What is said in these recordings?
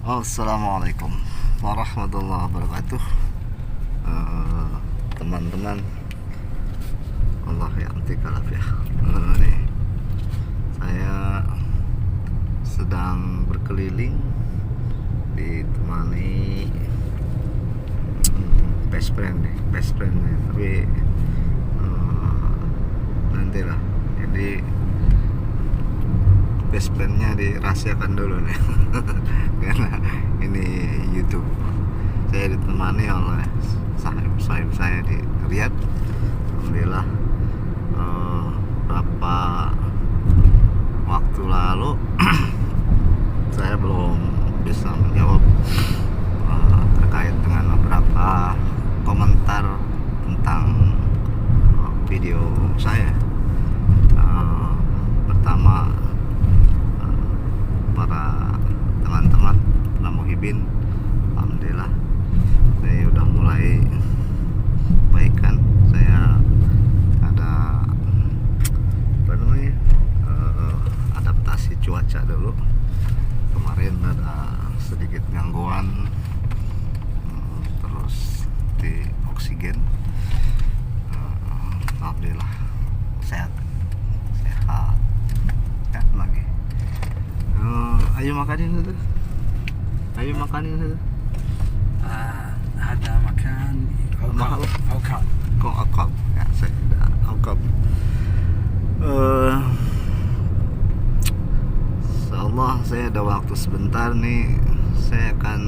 Assalamualaikum warahmatullahi wabarakatuh. Teman-teman, Allah ya'tikalaf ya. Nih, saya sedang berkeliling ditemani best friend nih, tapi nantilah. Jadi best friendnya dirahasiakan dulu nih karena ini YouTube. Saya ditemani oleh sahib saya di Riyadh. Alhamdulillah, beberapa waktu lalu saya belum bisa menjawab terkait dengan beberapa komentar tentang video saya. Pertama, para teman-teman Muhibin, alhamdulillah saya udah mulai baikan. Saya ada adaptasi cuaca dulu. Kemarin ada sedikit gangguan terus di oksigen. Alhamdulillah sehat ya lagi. Ayo makanin itu. هذا مكان عكاظ. Kok akab ya, saya udah akab. Insyaallah saya ada waktu sebentar nih. Saya akan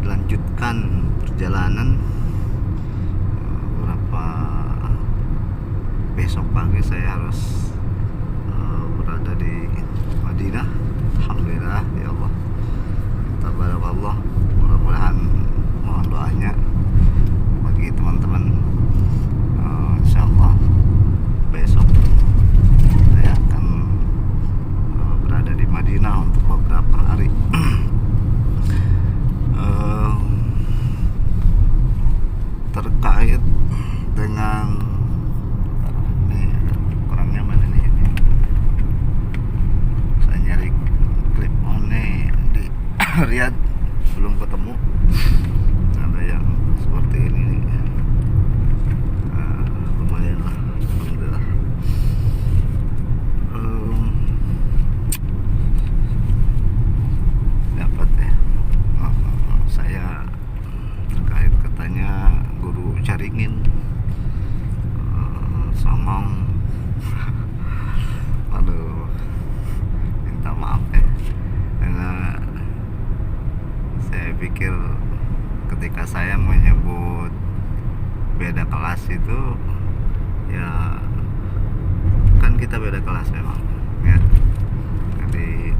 melanjutkan perjalanan. Beberapa besok pagi saya harus berada di Madinah. Alhamdulillah ya Allah, minta barang Allah, mudah-mudahan mohon doanya bagi teman-teman. Insyaallah besok saya akan berada di Madinah untuk beberapa hari. Terkait dengan nih, kurangnya mana nih, saya nyari clip on nih di Riyadh belum ketemu. Ada yang seperti ini nih. Lumayan lah, alhamdulillah. Dapat ya. Saya terkait katanya guru caringin songong. Aduh, minta maaf ya, karena saya pikir ketika saya menyebut beda kelas itu ya kan kita beda kelas memang ya. Jadi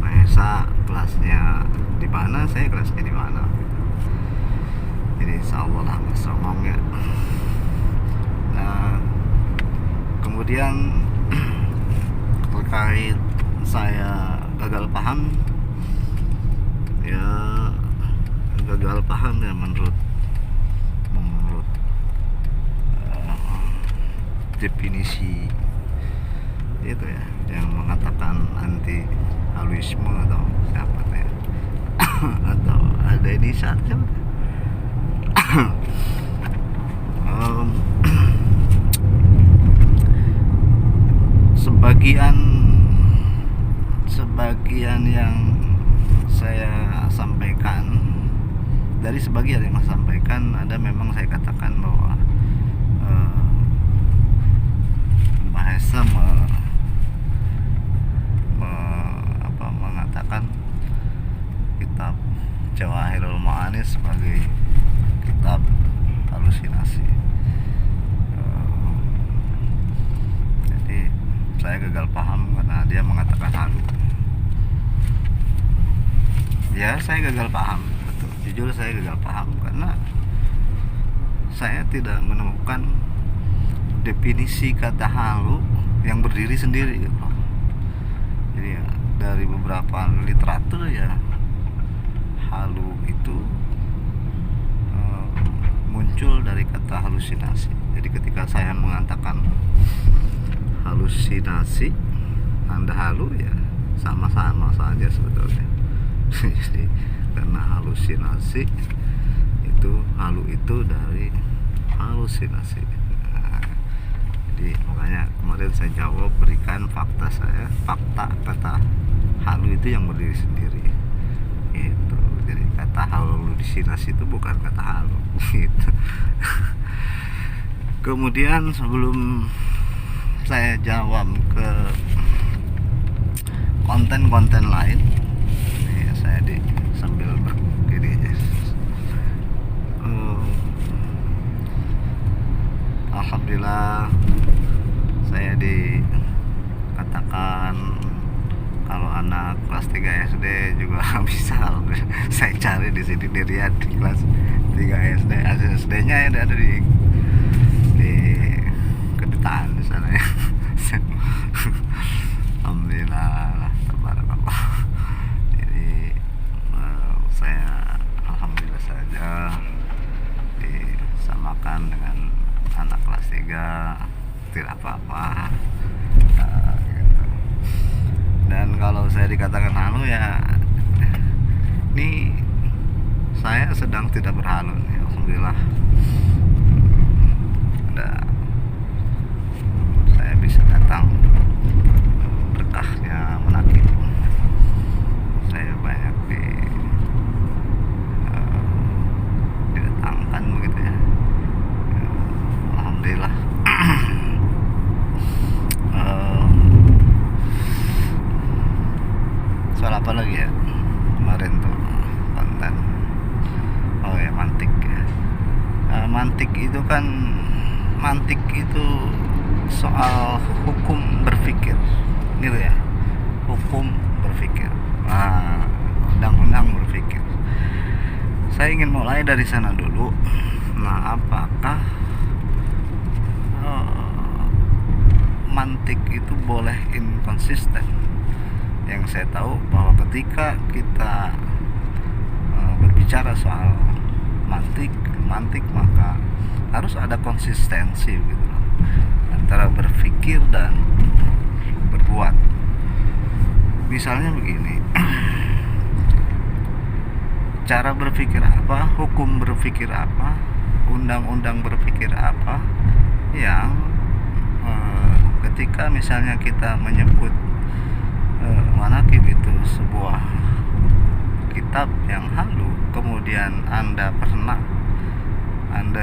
Mahesa kelasnya di mana, saya kelasnya di mana. Jadi insyaallah lah bersongong ya. Nah, kemudian terkait saya gagal paham ya, menurut definisi itu ya, yang mengatakan anti haluisme atau siapa ya atau ada inisiatif. sebagian yang saya sampaikan, dari sebagian yang saya sampaikan ada memang saya katakan bahwa Mahesa mengatakan kitab Jawahirul Ma'ani sebagai kitab halusinasi. Jadi saya gagal paham karena dia mengatakan halu. Ya, saya gagal paham, betul. Jujur saya gagal paham karena saya tidak menemukan definisi kata halu yang berdiri sendiri gitu. Jadi ya, dari beberapa literatur ya, halu itu muncul dari kata halusinasi. Jadi ketika saya mengatakan halusinasi, Anda halu ya, sama-sama saja sebetulnya. Jadi karena halusinasi itu, halu itu dari halusinasi. Nah, jadi makanya kemarin saya jawab, berikan fakta saya, fakta kata halu itu yang berdiri sendiri gitu. Jadi kata halusinasi itu bukan kata halu gitu. Kemudian sebelum saya jawab ke konten-konten lain, ini saya sambil begini aja. Alhamdulillah saya dikatakan kalau anak kelas 3 SD juga bisa. Saya cari di sini di Riyadh di kelas 3 SD, SD-nya ada di kedutaan di sana ya. Alhamdulillah, tabarakallah. Jadi saya alhamdulillah saja disamakan dengan anak kelas 3, tidak apa-apa. Gitu. Dan kalau saya dikatakan halu ya, ini saya sedang tidak berhalu nih, alhamdulillah. Saya bisa datang, berkahnya menakib. Saya banyak didatangkan begitu ya. Alhamdulillah. Soal apa lagi ya kemarin tuh konten? Oh ya, mantik ya. Mantik itu kan, mantik itu soal hukum berpikir gitu ya, hukum berpikir, undang-undang berpikir. Saya ingin mulai dari sana dulu. Nah, apakah mantik itu boleh inkonsisten? Yang saya tahu bahwa ketika kita berbicara soal mantik maka harus ada konsistensi gitu loh, antara berpikir dan berbuat. Misalnya begini, cara berpikir apa, hukum berpikir apa, undang-undang berpikir apa yang ketika misalnya kita menyebut manakib itu sebuah kitab yang halu, kemudian Anda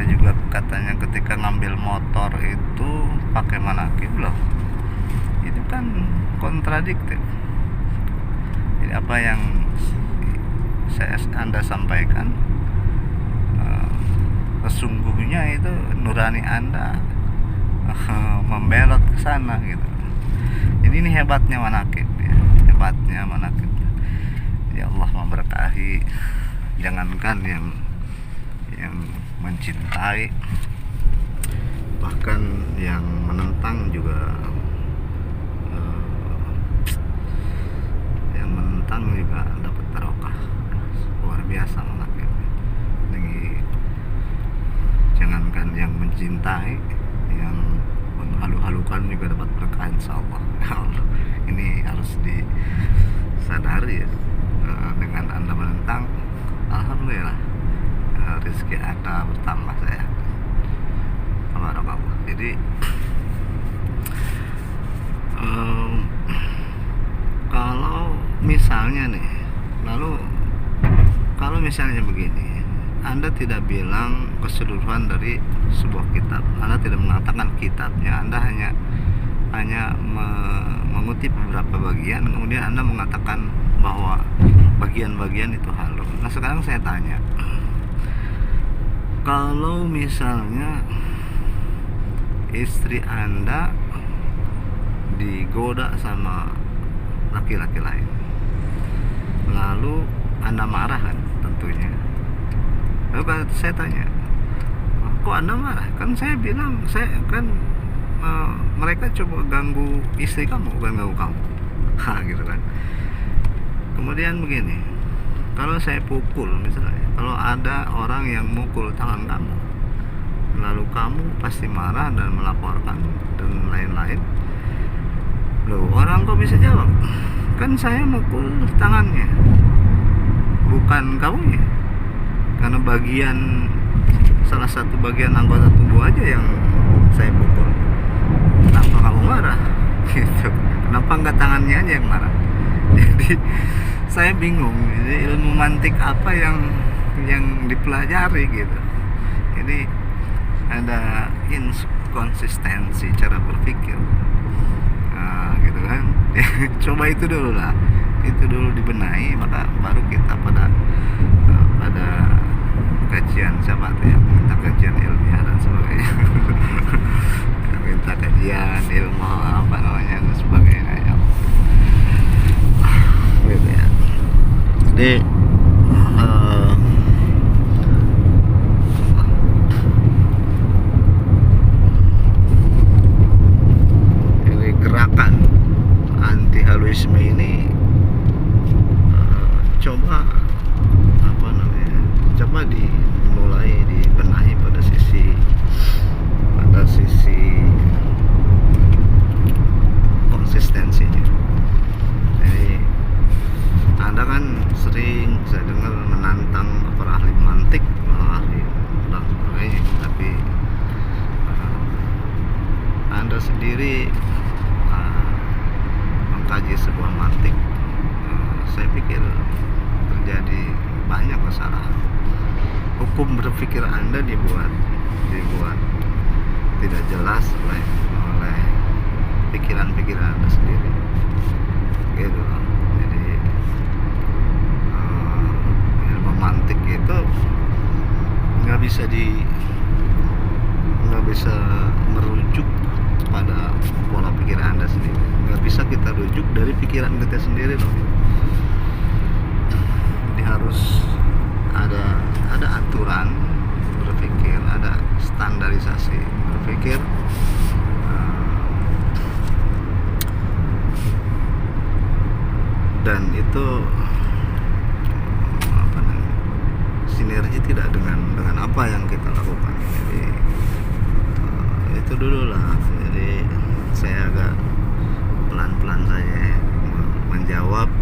juga katanya ketika ngambil motor itu pakai manakib loh, itu kan kontradiktif. Jadi apa yang Anda sampaikan sesungguhnya itu nurani Anda membelot ke sana gitu. Jadi ini hebatnya manakib ya, hebatnya manakib. Ya Allah memberkahi, jangankan yang mencintai, bahkan yang menentang juga dapat barokah luar biasa manakib. Jadi jangankan yang mencintai, yang menghalu-halukan juga dapat berkah insyaallah. Ini harus disadari ya. Dengan Anda menentang, alhamdulillah rezeki Anda bertambah saya. Subhanallah. Jadi kalau misalnya nih, kalau misalnya begini, Anda tidak bilang keseluruhan dari sebuah kitab, Anda tidak mengatakan kitabnya, Anda hanya mengutip beberapa bagian, kemudian Anda mengatakan bahwa bagian-bagian itu halu. Nah, sekarang saya tanya, kalau misalnya istri Anda digoda sama laki-laki lain, lalu Anda marah kan tentunya. Lalu kalau saya tanya, kok Anda marah? Kan saya bilang, saya kan mereka coba ganggu istri kamu, bukan ganggu kamu. Gitu kan. Kemudian begini, kalau saya pukul misalnya, kalau ada orang yang mukul tangan kamu, lalu kamu pasti marah dan melaporkan dan lain-lain. Loh, orang kok bisa jawab? kan saya mukul tangannya, bukan kamunya, karena salah satu bagian anggota tubuh aja yang saya pukul. Kenapa kamu marah? Gitu. Kenapa nggak tangannya aja yang marah? Jadi saya bingung. Jadi ilmu mantik apa yang dipelajari gitu. Jadi ada inkonsistensi cara berpikir. Nah, gitu kan. Coba itu dulu lah. Itu dulu dibenahi, maka baru kita pada kajian siapa tuh yang minta kajian ilmiah dan sebagainya. Minta kajian ilmu apa namanya dan sebagainya ya. Gitu ya. Jadi ini gerakan anti haluisme ini coba dimulai dibenahi pada sisi konsistensinya. Jadi Anda kan sering saya dengar menantang para ahli mantik, ahli dan sebagainya, tapi Anda sendiri mengkaji sebuah mantik, saya pikir terjadi banyak kesalahan. Hukum berpikir Anda dibuat tidak jelas oleh pikiran-pikiran Anda sendiri, gitu loh. Jadi ilmu mantik itu nggak bisa merujuk pada pola pikir Anda sendiri, nggak bisa kita rujuk dari pikiran kita sendiri loh. Jadi harus ada aturan berpikir, ada standarisasi berpikir, dan itu sinergi tidak dengan apa yang kita lakukan. Jadi itu dulu lah. Jadi saya agak pelan-pelan saja menjawab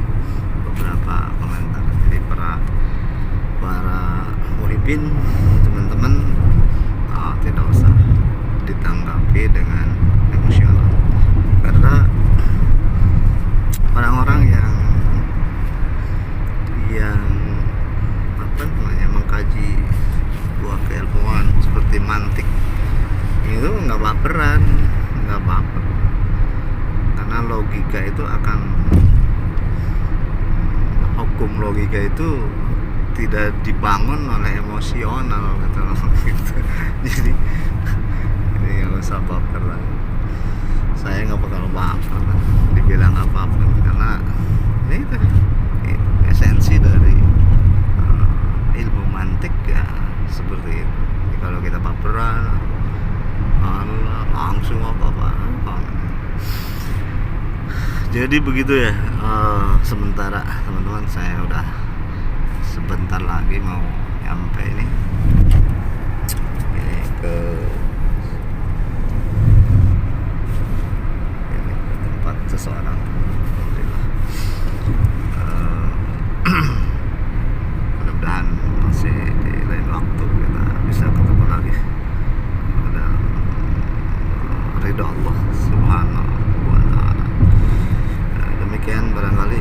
beberapa komentar. Jadi para muhibin, teman-teman, tidak usah ditanggapi dengan emosional, karena orang-orang yang mengkaji buah keilmuan seperti mantik itu nggak baperan, nggak baper, karena logika itu hukum logika itu tidak dibangun oleh emosional gitu. Jadi nggak usah baper lah. Saya nggak bakal baper lah dibilang apapun, karena itu esensi dari ilmu mantik ya seperti itu. Jadi kalau kita baperan langsung apa. Jadi begitu ya. Sementara teman-teman, saya udah sebentar lagi mau nyampe ini ke tempat seseorang. Mudah-mudahan masih di lain waktu kita bisa ketemu lagi dalam ridha Allah Subhanahu wa ta'ala. Demikian barangkali